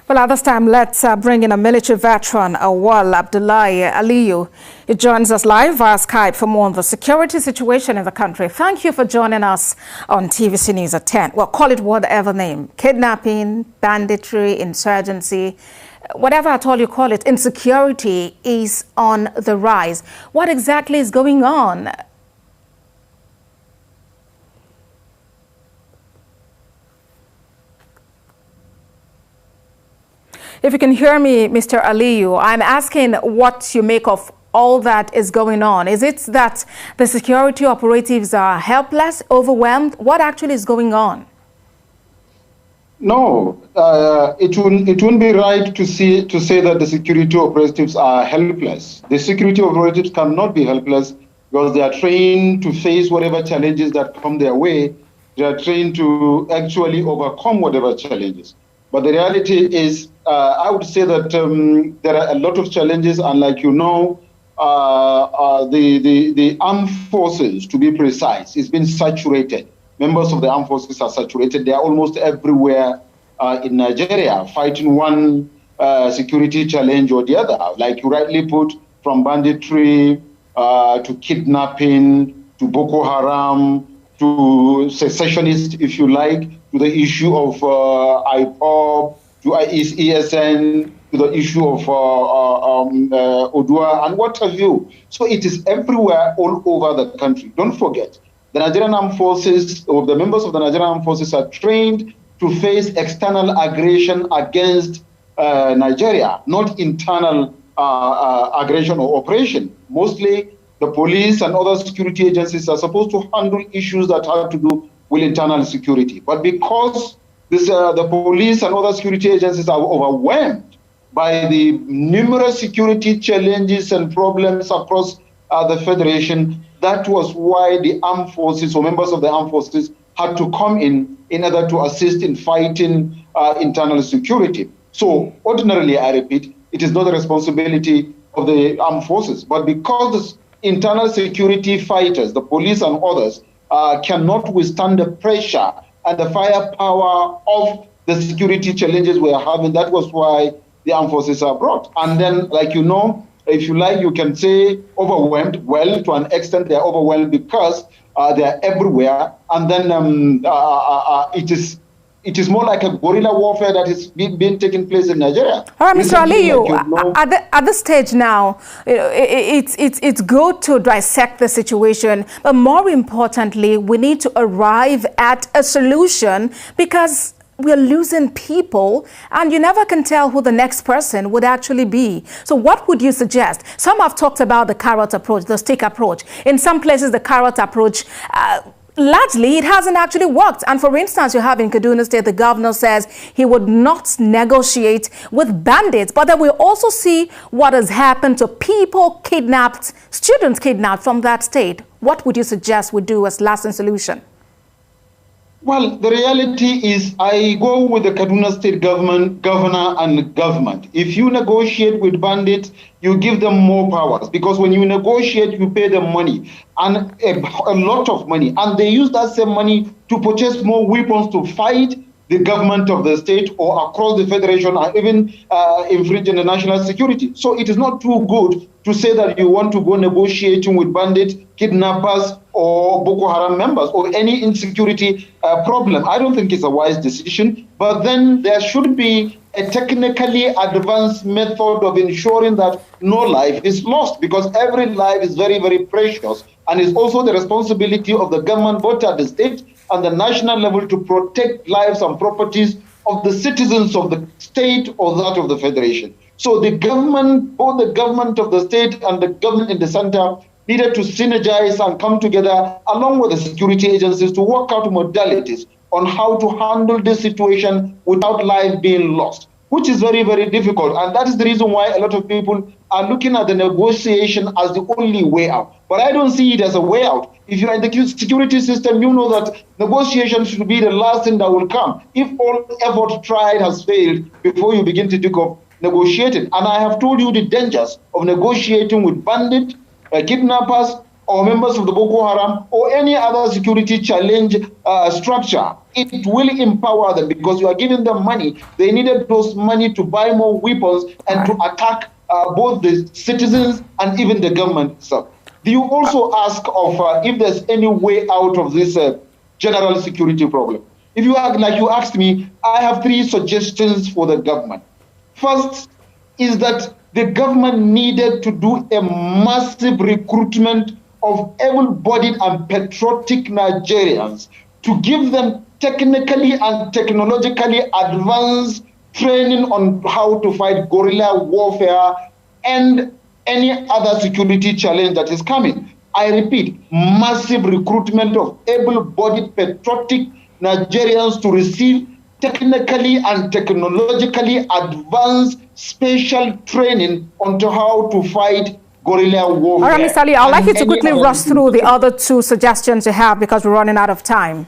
Well, at this time, let's bring in a military veteran, Awwal Abdullahi Aliyu. He joins us live via Skype for more on the security situation in the country. Thank you for joining us on TVC News at 10. Well, call it whatever name. Kidnapping, banditry, insurgency, whatever at all you call it, insecurity is on the rise. What exactly is going on? If you can hear me, Mr. Aliyu, I'm asking what you make of all that is going on. Is it that the security operatives are helpless, overwhelmed? What actually is going on? No, it wouldn't be right to say that the security operatives are helpless. The security operatives cannot be helpless because they are trained to face whatever challenges that come their way. They are trained to actually overcome whatever challenges. But the reality is, I would say that there are a lot of challenges, and like you know, the armed forces, to be precise, it's been saturated. Members of the armed forces are saturated. They are almost everywhere in Nigeria, fighting one security challenge or the other. Like you rightly put, from banditry to kidnapping, to Boko Haram, to secessionists, if you like, to the issue of IPOB, to ESN, to the issue of Odua, and what have you. So it is everywhere, all over the country. Don't forget, the Nigerian Armed Forces, or the members of the Nigerian Armed Forces, are trained to face external aggression against Nigeria, not internal aggression or operation. Mostly, the police and other security agencies are supposed to handle issues that have to do with internal security. But because the police and other security agencies are overwhelmed by the numerous security challenges and problems across the Federation, that was why the armed forces or members of the armed forces had to come in order to assist in fighting internal security. So ordinarily, I repeat, it is not the responsibility of the armed forces, but because the internal security fighters, the police and others, cannot withstand the pressure and the firepower of the security challenges we are having, that was why the armed forces are brought. And then, like you know, if you like, you can say overwhelmed. Well, to an extent, they are overwhelmed because they are everywhere. And then it is more like a guerrilla warfare that is being taking place in Nigeria. All right, Mr. Aliyu, at this stage now, it's good to dissect the situation, but more importantly, we need to arrive at a solution because we're losing people and you never can tell who the next person would actually be. So what would you suggest? Some have talked about the carrot approach, the stick approach. In some places, the carrot approach, largely, it hasn't actually worked. And for instance, you have in Kaduna State, the governor says he would not negotiate with bandits. But then we also see what has happened to people kidnapped, students kidnapped from that state. What would you suggest we do as lasting solution? Well, the reality is I go with the Kaduna State governor and government. If you negotiate with bandits, you give them more powers, because when you negotiate, you pay them money, and a lot of money. And they use that same money to purchase more weapons to fight the government of the state or across the federation, and even infringing the national security. So it is not too good to say that you want to go negotiating with bandits, kidnappers, or Boko Haram members, or any insecurity problem. I don't think it's a wise decision. But then there should be a technically advanced method of ensuring that no life is lost, because every life is very, very precious, and it's also the responsibility of the government, both at the state and the national level, to protect lives and properties of the citizens of the state or that of the federation. So the government, both the government of the state and the government in the center, needed to synergize and come together along with the security agencies to work out modalities on how to handle this situation without life being lost, which is very, very difficult. And that is the reason why a lot of people are looking at the negotiation as the only way out. But I don't see it as a way out. If you're in the security system, you know that negotiation should be the last thing that will come. If all effort tried has failed before you begin to think of negotiating. And I have told you the dangers of negotiating with bandits, kidnappers, or members of the Boko Haram or any other security challenge structure. It will empower them because you are giving them money. They needed those money to buy more weapons and to attack both the citizens and even the government itself. Do you also ask of if there's any way out of this general security problem? If you are, like you asked me, I have 3 suggestions for the government. First is that the government needed to do a massive recruitment of able-bodied and patriotic Nigerians to give them technically and technologically advanced training on how to fight guerrilla warfare and any other security challenge that is coming. I repeat, massive recruitment of able-bodied patriotic Nigerians to receive technically and technologically advanced special training on how to fight guerrilla warfare. All right, Mr. Ali, I'd like you to quickly rush through the other 2 suggestions you have because we're running out of time.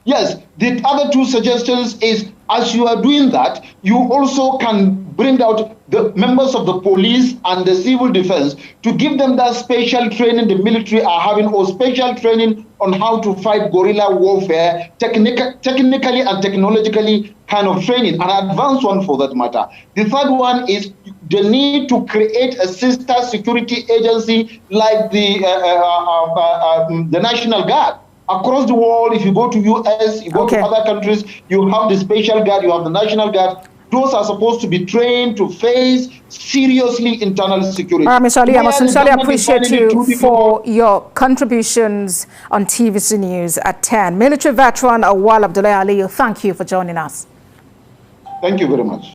Yes, the other 2 suggestions is, as you are doing that, you also can bring out the members of the police and the civil defense to give them that special training the military are having, or special training on how to fight guerrilla warfare, technically and technologically kind of training, an advanced one for that matter. The third one is the need to create a sister security agency like the National Guard. Across the world, if you go to US, you go to other countries, you have the Special Guard, you have the National Guard. Those are supposed to be trained to face seriously internal security. Mr. Ali, I must sincerely appreciate you for your contributions on TVC News at 10. Military veteran Awwal Abdullahi Aliyu, thank you for joining us. Thank you very much.